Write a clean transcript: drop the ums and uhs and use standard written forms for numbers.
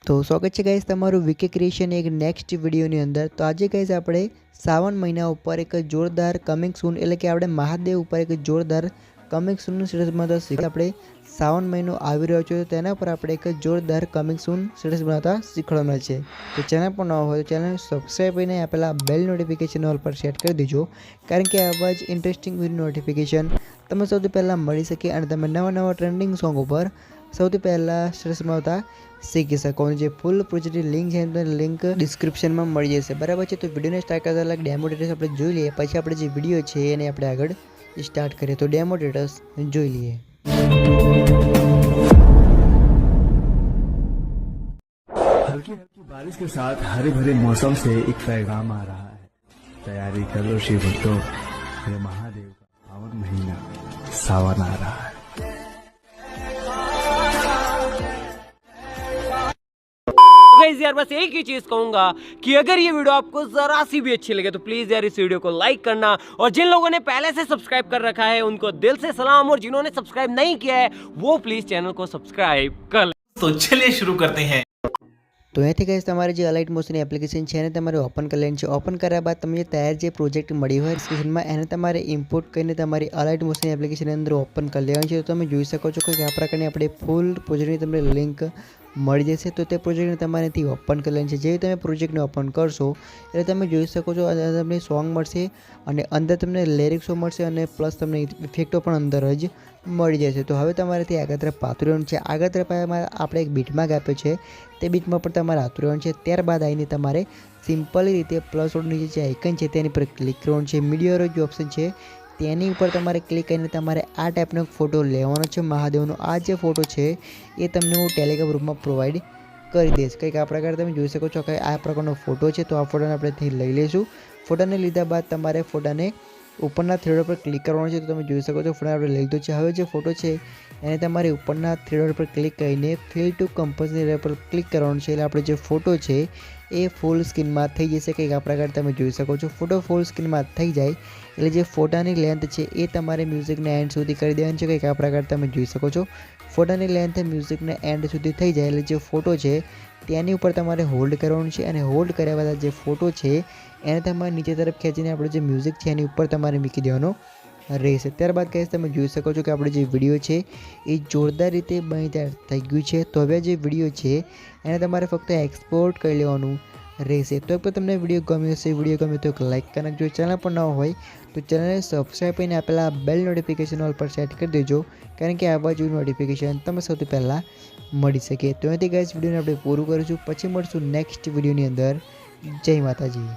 तो स्वागत है गाइस तमारू वीके क्रिएशन एक नेक्स्ट वीडियोनी अंदर। तो आज गाइस આપણે શ્રાવણ મહિના ઉપર એક જોરદાર કમિંગ સૂન એટલે કે આપણે મહાદેવ ઉપર એક જોરદાર કમિંગ સૂન સિરીઝ બનાવતા શીખી આપણે શ્રાવણ મહિનો આવી રહ્યો છે તો તેના પર આપણે એક જોરદાર કમિંગ સૂન સિરીઝ બનાવતા શીખવાડવાના છે। તો ચેનલ પર ન હોય તો ચેનલ સબસ્ક્રાઇબ કરીને આપેલા બેલ નોટિફિકેશન ઓલ પર સેટ કરી દેજો કારણ કે આવા જ ઇન્ટરેસ્ટિંગ વિડિયો નોટિફિકેશન તમને સૌથી પહેલા મળી શકે અને તમે નવા ટ્રેન્ડિંગ સોંગ ઉપર સૌથી પહેલા સિરીઝ બનાવતા सीखी सको। जो फूल प्रोजेक्ट लिंक है लिंक डिस्क्रिप्शन में मળી जैसे बराबर है। तो वीडियो ने स्टार्ट करता लाइक डेमो डेटस આપણે જોઈ લઈએ પછી આપણે જે વિડિયો છે એને આપણે આગળ સ્ટાર્ટ કરીએ। તો ડેમો डेटस જોઈ લઈએ। हल्की हल्की बारिश के साथ हरे भरे मौसम से एक पैगाम आ रहा है, तैयारी कर लो शिव भक्तों, मेरे महादेव का पावन महीना सावन आ रहा है। गाइस यार बस एक ही चीज कहूंगा कि अगर ये वीडियो आपको जरा सी भी अच्छी लगे तो प्लीज यार इस वीडियो को लाइक करना, और जिन लोगों ने पहले से सब्सक्राइब कर रखा है उनको दिल से सलाम, और जिन्होंने सब्सक्राइब नहीं किया है वो प्लीज चैनल को सब्सक्राइब कर ले। तो चलिए शुरू करते हैं। तो અહીંથી ગાઈસ તમારે જે અલાઇટ મોશન એપ્લિકેશન છે એને તમારે ઓપન કરી લેવાની છે। ઓપન કર્યા બાદ તમને તૈયાર જે પ્રોજેક્ટ મળી હોય ડિસ્ક્રિપ્શનમાં એને તમારે ઇમ્પોર્ટ કરીને તમારી અલાઇટ મોશન એપ્લિકેશન અંદર ઓપન કરી લેવાની છે। તો તમે જોઈ શકો છો કે આ પ્રકારની આપણે ફૂલ પ્રોજેક્ટની તમને લિંક મળી જશે। તો તે પ્રોજેક્ટને તમારે અહીંથી ઓપન કરી લેવાની છે। જે તમે પ્રોજેક્ટને ઓપન કરશો એટલે તમે જોઈ શકો છો તમને સોંગ મળશે અને અંદર તમને લિરિક્સો મળશે અને પ્લસ તમને ઇફેક્ટો પણ અંદર જ મળી જશે। તો હવે તમારેથી આગળ તરફ પાતુરવાનું છે। આગળ તરફ આપણે એક બીટમાર્ક આપ્યો છે તે બીટમાં પણ તમારે આતુરવાનું છે। ત્યારબાદ આવીને તમારે સિમ્પલી રીતે પ્લસ ઓર નીચે જે આઇકન છે તેની પર ક્લિક કરવાનું છે। મીડિયાનો જે ઓપ્શન છે તેની ઉપર તમારે ક્લિક કરીને તમારે આ ટાઈપનો ફોટો લેવાનો છે મહાદેવનો। આ જે ફોટો છે એ તમને હું ટેલિગ્રામ ગ્રુપમાં પ્રોવાઈડ કરી દઈશ। કંઈક આ પ્રકારે તમે જોઈ શકો છો કે આ પ્રકારનો ફોટો છે। તો આ ફોટોને આપણે અહીંથી લઈ લઈશું। ફોટાને લીધા બાદ તમારે ફોટાને ઉપરના થ્રેડ પર ક્લિક કરવાનું છે। તો તમે જોઈ શકો છો ફોટો આપણે લઈ લીધો છે। હવે જે ફોટો છે એને તમારે ઉપરના થ્રેડ પર ક્લિક કરીને ફિલ ટુ કમ્પોઝની લેયર પર ક્લિક કરવાનું છે એટલે આપણે જે ફોટો છે એ ફૂલ સ્ક્રીનમાં થઈ જશે। કંઈક આ પ્રકારે તમે જોઈ શકો છો ફોટો ફૂલ સ્ક્રીનમાં થઈ જાય એટલે જે ફોટાની લેન્થ છે એ તમારે મ્યુઝિકના એન્ડ સુધી કરી દેવાની છે। કંઈક આ પ્રકારે તમે જોઈ શકો છો ફોટાની લેન્થ મ્યુઝિકના એન્ડ સુધી થઈ જાય એટલે જે ફોટો છે તેની ઉપર તમારે હોલ્ડ કરવાનું છે અને હોલ્ડ કર્યા બાદ જે ફોટો છે એને તમારે નીચે તરફ ખેંચીને આપણે જે મ્યુઝિક છે એની ઉપર તમારે મૂકી દેવાનો રહેશે। ત્યારબાદ ગાઈસ તમે જોઈ શકો છો કે આપણે જે વિડીયો છે એ જોરદાર રીતે બની તૈયાર થઈ ગયું છે। તો હવે જે વિડીયો છે એને તમારે ફક્ત એક્સપોર્ટ કરી લેવાનું રહેશે। તો એક તમને વિડીયો ગમ્યો હશે, વિડીયો ગમે તો એક લાઇક કરી નાખજો। ચેનલ પર ન હોય તો ચેનલને સબસ્ક્રાઈબ કરીને આપેલા બેલ નોટિફિકેશન ઓલ પર સેટ કરી દેજો કારણ કે આવા જ નોટિફિકેશન તમે સૌથી પહેલાં મળી શકે। તો અહીંથી ગાઈસ વિડીયોને આપણે પૂરું કરીશું, પછી મળશું નેક્સ્ટ વિડીયોની અંદર। જય માતાજી।